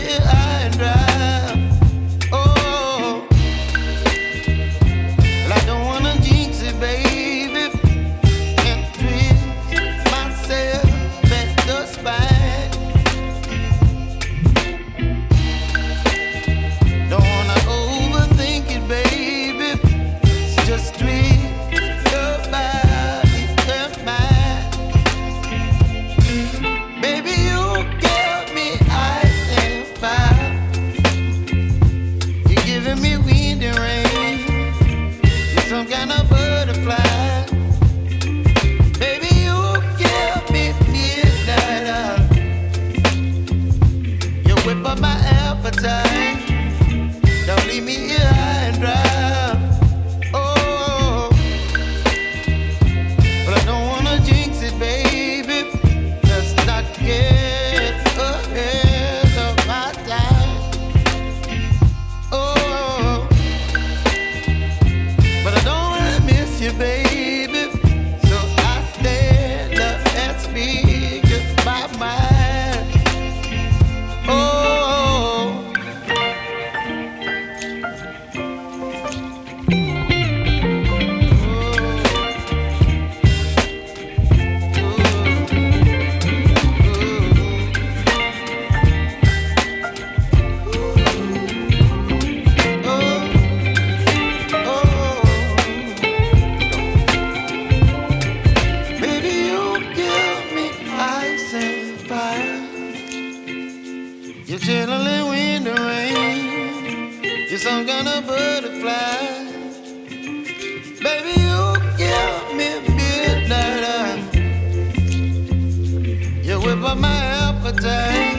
here high and dry. Oh, well, I don't wanna jinx it, baby, and twist myself at the spine. Don't wanna overthink it, baby. It's just twist your body and mine. Baby, you give me ice and fire. You're giving me wind and rain. You're some kind of butterfly. Baby, you give me midnight. You whip up my appetite. Don't leave me here high and dry. Oh, but I don't wanna jinx it, baby. Let's not get ahead of my time. Oh, but I don't wanna miss you, baby. So I stand up and speak my mind. Oh. Baby, you give me ice and fire. You're chilling wind and rain. You're some kind of butterfly. Baby, you give me midnight. You whip up my appetite.